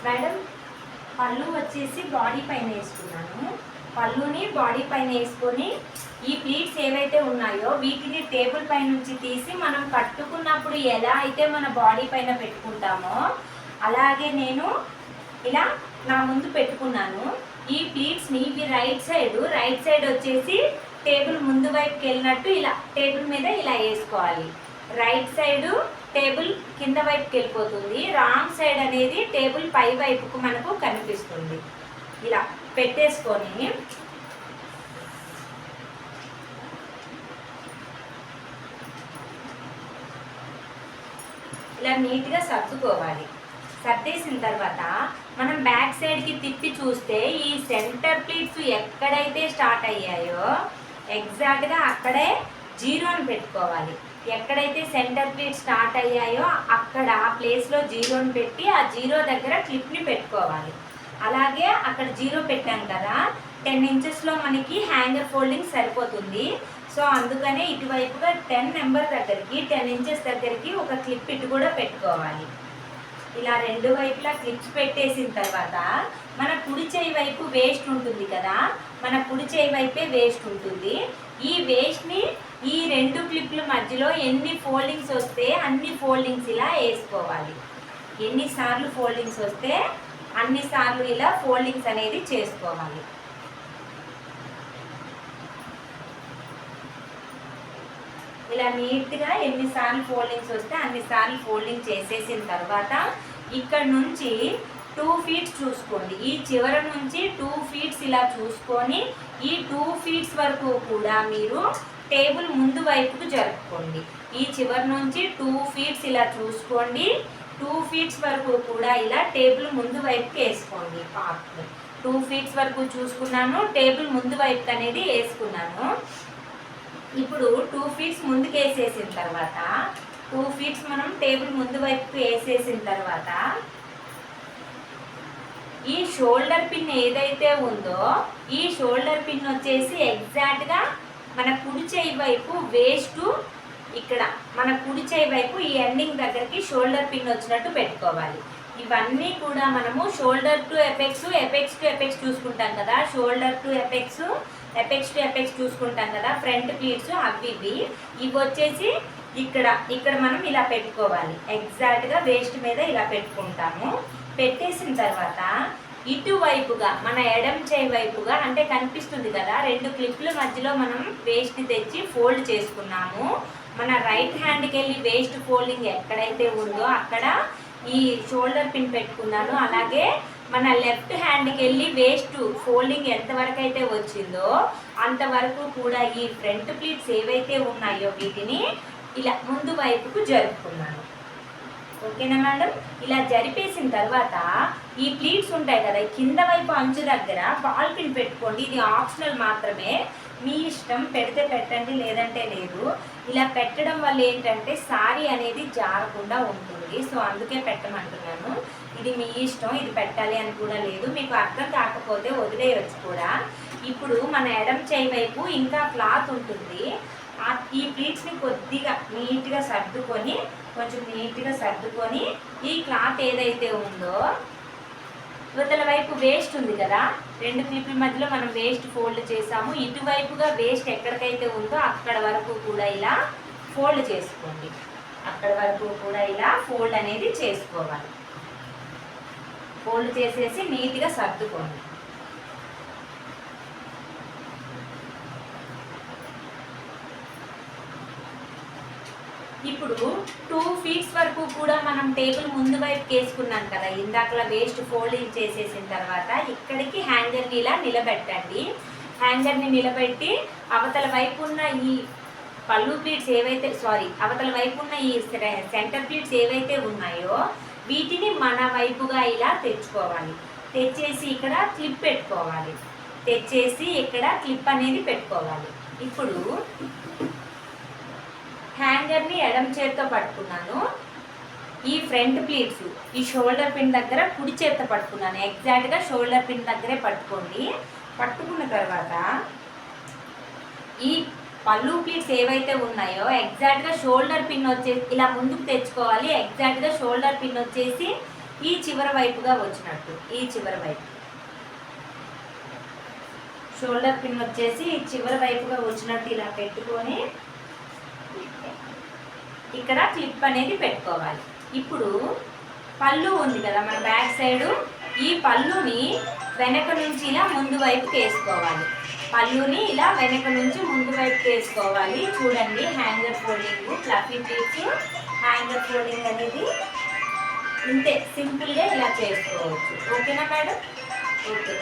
Madam పళ్ళు వచ్చేసి body పైన వేసుకున్నాను. పళ్ళుని బాడీ పైన వేసుకొని ఈ ప్లీట్స్ ఏవైతే ఉన్నాయో వీటిని టేబుల్ పై నుంచి తీసి మనం కట్టుకున్నప్పుడు ఎలా అయితే మన బాడీ పైన పెట్టుకుంటామో అలాగే నేను ఇలా నా ముందు పెట్టుకున్నాను. ఈ ప్లీట్స్ని ఇవి రైట్ సైడ్ వచ్చేసి టేబుల్ ముందు వైపుకి వెళ్ళినట్టు ఇలా టేబుల్ మీద ఇలా వేసుకోవాలి. రైట్ సైడు టేబుల్ కింద వైపుకి వెళ్ళిపోతుంది, రాంగ్ సైడ్ అనేది టేబుల్ పై వైపుకు మనకు కనిపిస్తుంది. ఇలా పెట్టేసుకొని ఇలా నీట్గా సర్దుకోవాలి. సర్దేసిన తర్వాత మనం బ్యాక్ సైడ్కి తిప్పి చూస్తే ఈ సెంటర్ ప్లీట్స్ ఎక్కడైతే స్టార్ట్ అయ్యాయో ఎగ్జాక్ట్గా అక్కడే జీరోని పెట్టుకోవాలి. ఎక్కడైతే సెంటర్ ప్లీట్ స్టార్ట్ అయ్యాయో అక్కడ ఆ ప్లేస్లో జీరోని పెట్టి ఆ జీరో దగ్గర క్లిప్ని పెట్టుకోవాలి. అలాగే అక్కడ జీరో పెట్టాం కదా, 10 ఇంచెస్లో మనకి హ్యాంగర్ ఫోల్డింగ్ సరిపోతుంది. సో అందుకనే ఇటువైపుగా 10 నెంబర్ దగ్గరికి 10 ఇంచెస్ దగ్గరికి ఒక క్లిప్ ఇటు కూడా పెట్టుకోవాలి. ఇలా రెండు వైపులా క్లిప్స్ పెట్టేసిన తర్వాత మన కుడి చేయి వైపు వేస్ట్ ఉంటుంది కదా, మన కుడి చేయి వైపే వేస్ట్ ఉంటుంది. ఈ వేస్ట్ని ఈ రెండు క్లిప్ల మధ్యలో ఎన్ని ఫోల్డింగ్స్ వస్తే అన్ని ఫోల్డింగ్స్ ఇలా వేసుకోవాలి. ఎన్నిసార్లు ఫోల్డింగ్స్ వస్తే అన్నిసార్లు ఇలా ఫోల్డింగ్స్ అనేది చేసుకోవాలి. ఇలా నీట్గా ఎన్నిసార్లు ఫోల్డింగ్స్ వస్తే అన్నిసార్లు ఫోల్డింగ్ చేసేసిన తర్వాత ఇక్కడ నుంచి 2 feet చూసుకోండి. ఈ చివర నుంచి 2 feet ఇలా చూసుకొని ఈ 2 feet వరకు కూడా మీరు టేబుల్ ముందు వైపుకు జరుపుకోండి. ఈ చివరి నుంచి 2 feet ఇలా చూసుకోండి. 2 feet వరకు కూడా ఇలా టేబుల్ ముందు వైపుకి వేసుకోండి. 2 feet వరకు చూసుకున్నాను, టేబుల్ ముందు వైపుకి అనేది వేసుకున్నాను. ఇప్పుడు 2 feet ముందుకు వేసేసిన తర్వాత 2 feet మనం టేబుల్ ముందు వైపుకి వేసేసిన తర్వాత ఈ షోల్డర్ పిన్ ఏదైతే ఉందో ఈ షోల్డర్ పిన్ వచ్చేసి ఎగ్జాక్ట్గా మన కుడి చేయి వైపు వేస్ట్ ఇక్కడ మన కుడి చేయి వైపు ఈ ఎండింగ్ దగ్గరికి షోల్డర్ పిన్ వచ్చినట్టు పెట్టుకోవాలి. ఇవన్నీ కూడా మనము shoulder to apex, apex to apex చూసుకుంటాం కదా, shoulder to apex, apex to apex చూసుకుంటాం కదా, ఫ్రంట్ ప్లీట్స్ అవి ఇవి వచ్చేసి ఇక్కడ మనం ఇలా పెట్టుకోవాలి. ఎగ్జాక్ట్గా వేస్ట్ మీద ఇలా పెట్టుకుంటాము. పెట్టేసిన తర్వాత ఇటువైపుగా మన ఎడమ చేయి వైపుగా అంటే కనిపిస్తుంది కదా, 2 క్లిప్ల మధ్యలో మనం వేస్ట్ని తెచ్చి ఫోల్డ్ చేసుకున్నాము. మన రైట్ హ్యాండ్కి వెళ్ళి వేస్ట్ ఫోల్డింగ్ ఎక్కడైతే ఉందో అక్కడ ఈ షోల్డర్ పిన్ పెట్టుకున్నాను. అలాగే మన లెఫ్ట్ హ్యాండ్కి వెళ్ళి వేస్ట్ ఫోల్డింగ్ ఎంతవరకు అయితే వచ్చిందో అంతవరకు కూడా ఈ ఫ్రంట్ ప్లీట్స్ ఏవైతే ఉన్నాయో వీటిని ఇలా ముందు వైపుకు జరుపుకున్నాను. ఓకేనా మేడం? ఇలా జరిపేసిన తర్వాత ఈ ప్లీట్స్ ఉంటాయి కదా, కింద వైపు అంచు దగ్గర బాల్ పిన్ పెట్టుకోండి. ఇది ఆప్షనల్ మాత్రమే, మీ ఇష్టం, పెడితే పెట్టండి లేదంటే లేదు. ఇలా పెట్టడం వల్ల ఏంటంటే సారీ అనేది జారకుండా ఉంటుంది. సో అందుకే పెట్టమంటున్నాను. ఇది మీ ఇష్టం, ఇది పెట్టాలి అని కూడా లేదు. మీకు అర్థం కాకపోతే వదిలేయచ్చు కూడా. ఇప్పుడు మన ఎడమ చేయి వైపు ఇంకా క్లాత్ ఉంటుంది. ఈ ప్లీట్స్ని కొద్దిగా నీట్గా సర్దుకొని కొంచెం నీట్గా సర్దుకొని ఈ క్లాత్ ఏదైతే ఉందో ఇవతల వైపు వేస్ట్ ఉంది కదా, 2 క్లిప్ల మధ్యలో మనం వేస్ట్ ఫోల్డ్ చేసాము. ఇటువైపుగా వేస్ట్ ఎక్కడికైతే ఉందో అక్కడ వరకు కూడా ఇలా ఫోల్డ్ చేసుకోండి. అక్కడ వరకు కూడా ఇలా ఫోల్డ్ అనేది చేసుకోవాలి. ఫోల్డ్ చేసేసి నీట్గా సర్దుకోండి. ఇప్పుడు 2 feet వరకు కూడా మనం టేబుల్ ముందు వైపు వేసుకున్నాం కదా, ఇందాకలా వేస్ట్ ఫోల్డింగ్ చేసేసిన తర్వాత ఇక్కడికి హ్యాంగర్ని ఇలా నిలబెట్టండి. హ్యాంగర్ని నిలబెట్టి అవతల వైపు ఉన్న ఈ పళ్ళు ప్లీట్స్ ఏవైతే అవతల వైపు ఉన్న ఈ సెంటర్ ప్లీట్స్ ఏవైతే ఉన్నాయో వీటిని మన వైపుగా ఇలా తెచ్చుకోవాలి. తెచ్చేసి ఇక్కడ క్లిప్ పెట్టుకోవాలి. తెచ్చేసి ఇక్కడ క్లిప్ అనేది పెట్టుకోవాలి. ఇప్పుడు హ్యాంగర్ని ఎడమ చేతితో పట్టుకున్నాను. ఈ ఫ్రంట్ ప్లీట్స్ ఈ షోల్డర్ పిన్ దగ్గర కుడి చేతితో పట్టుకున్నాను. ఎగ్జాక్ట్గా షోల్డర్ పిన్ దగ్గరే పట్టుకోండి. పట్టుకున్న తర్వాత ఈ పళ్ళు ప్లీట్స్ ఏవైతే ఉన్నాయో ఎగ్జాక్ట్గా షోల్డర్ పిన్ వచ్చేసి ఇలా ముందుకు తెచ్చుకోవాలి. ఎగ్జాక్ట్గా షోల్డర్ పిన్ వచ్చేసి ఈ చివరి వైపుగా వచ్చినట్టు, ఈ చివరి వైపు షోల్డర్ పిన్ వచ్చేసి చివరి వైపుగా వచ్చినట్టు ఇలా పెట్టుకొని ఇక్కడ క్లిప్ అనేది పెట్టుకోవాలి. ఇప్పుడు పళ్ళు ఉంది కదా మన బ్యాక్ సైడు, ఈ పళ్ళుని వెనక నుంచి ఇలా ముందు వైపుకి వేసుకోవాలి. పళ్ళుని ఇలా వెనక నుంచి ముందు వైపుకి వేసుకోవాలి. చూడండి, hanger folding, fluffy piece hanger folding అనేది ఇంతే సింపుల్గా ఇలా చేసుకోవచ్చు. ఓకేనా మేడం? ఓకే.